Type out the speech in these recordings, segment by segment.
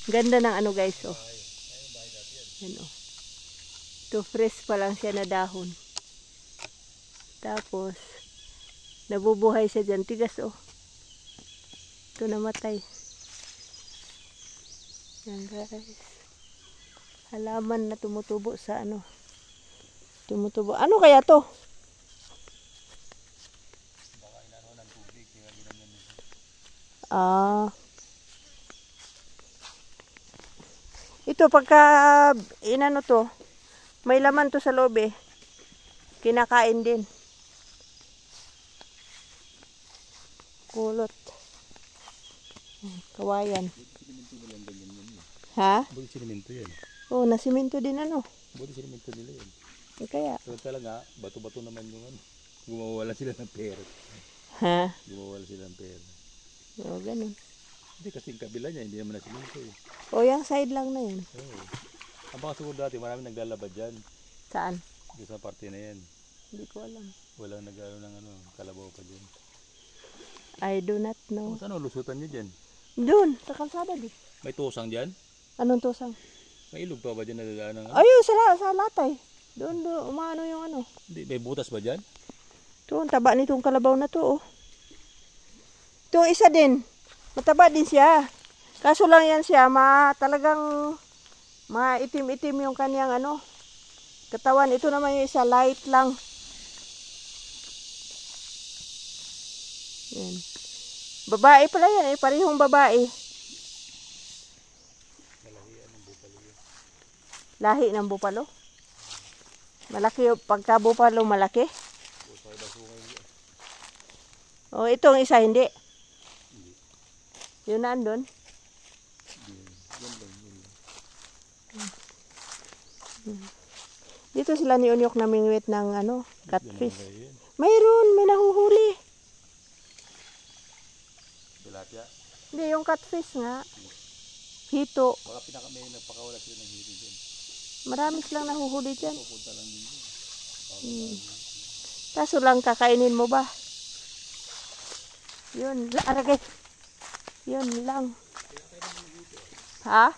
Ganda ng ano guys, oh. Yan, oh. Ito, fresh pa lang siya na dahon. Tapos, nabubuhay siya dyan. Tigas, oh. Ito namatay. Yan guys. Halaman na tumutubo sa ano. Tumutubo. Ano kaya to? Ito pagka inano to, may laman to sa loob eh. Kinakain din. Kulot. Kawayan. Ha? Buti sinimento yan. Oo, nasimento din ano. Buti sinimento nila yan. Kaya. So talaga, bato-bato naman yung ano. Gumawala sila ng pera. Ha? Gumawala sila ng pera. Oo, ganun. Hindi kasi yung kabila niya, hindi naman nasimento eh. O, yung side lang na yan. Oo. Ang baka siguro dati, maraming naglalaba dyan. Saan? Doon sa parte na yan. Hindi ko alam. Walang nag-ano ng ano, kalabaw pa dyan. I do not know. Saan lusutan niya dyan? Doon, sa kalsada din. May tusang dyan? Anong tusang? May ilog pa ba dyan na dadaan ng ano? Ayun, sa latay. Doon, umano yung ano. Hindi, may butas ba dyan? Ito, ang taba nitong kalabaw na to, oh. Ito, isa din. Mataba din siya. Kaso lang yan siya, talagang maitim-itim yung kanyang ano, katawan. Ito naman yung isa, light lang. Yan. Babae pala yan eh, parehong babae. Lahi ng bupalo. Malaki yung pagka bupalo, malaki. O, itong isa hindi. Yun na andun. Dito sila ni Unyok namingwit ng ano, catfish. Mayroon, may nahuhuli. Tilapia? Hindi, yung catfish nga. Hito. Baka may nagpakawala sila ng hito dyan. Marami silang nahuhuli dyan. Pupunta lang din dyan. Kaso lang, kakainin mo ba? Yun, aragay. Yun lang. Ha?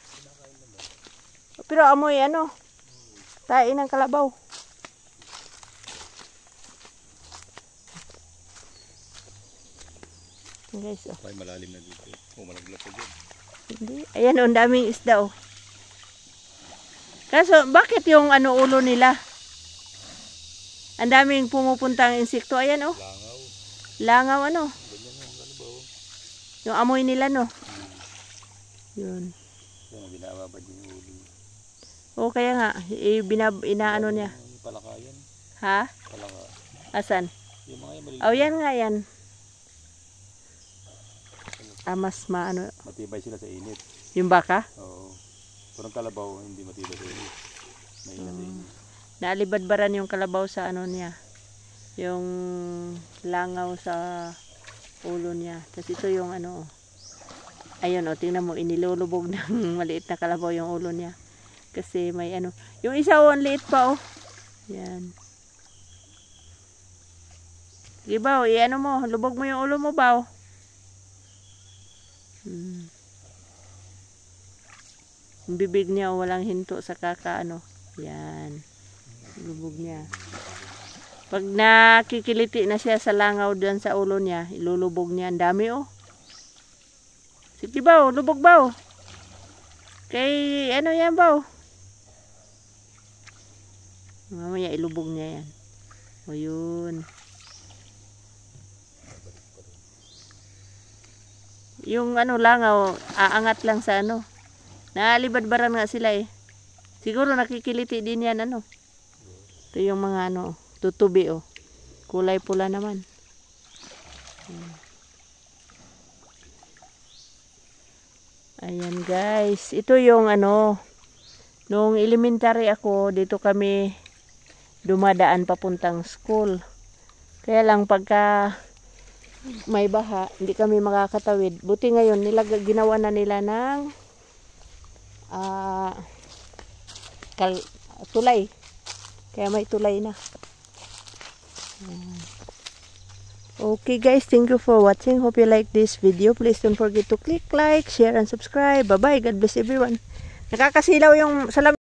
Pero amoy ano? Tain ng kalabaw. Guys, oh. Ay, malalim na dito. Malaglag pa dyan. Hindi. Ayan, ang daming isda, oh. Kaso, bakit yung ano ulo nila? Ang daming pumupuntang insekto. Ayan, oh. Langaw. Langaw, ano? Ganyan yung kalabaw. Yung amoy nila, no? Yun. Yung binababad yung ulo. Oo, kaya nga. Inaano niya. Yung palakayan. Ha? Palaka. Asan? Yung mga yung maliliit. Oh, yan nga yan. Mas maano. Matibay sila sa init. Yung baka? Oo. Parang kalabaw, hindi matibay sa init. Maingat sa init. Naalibadbaran yung kalabaw sa ano niya. Yung langaw sa ulo niya. Tapos ito yung ano. Ayun, o, tingnan mo, inilulubog ng maliit na kalabaw yung ulo niya. Kasi may ano. Yung isa, o, ang liit pa, o. Yan. Sige, Baw, i-ano mo, lubog mo yung ulo mo, Baw. Yung bibig niya, o, walang hinto sa kakaano. Yan. Lubog niya. Pag nakikiliti na siya sa langaw dyan sa ulo niya, ilulubog niya. Ang dami, o. Sige, Baw, lubog, Baw. Kay, ano yan, Baw? Mamaya ilubog niya yan. O, yun. Yung ano langaw, aangat lang sa ano. Naalibadbaran nga sila eh. Siguro nakikiliti din yan ano. Ito yung mga ano, tutubi oh. Kulay pula naman. Ayan guys, ito yung ano, nung elementary ako, dito kami dumadaan papuntang school. Kaya lang pagka may baha, hindi kami makakatawid. Buti ngayon, ginawa na nila ng tulay. Kaya may tulay na. Okay guys, thank you for watching. Hope you like this video. Please don't forget to click like, share, and subscribe. Bye-bye. God bless everyone. Nakakasilaw yung salamin.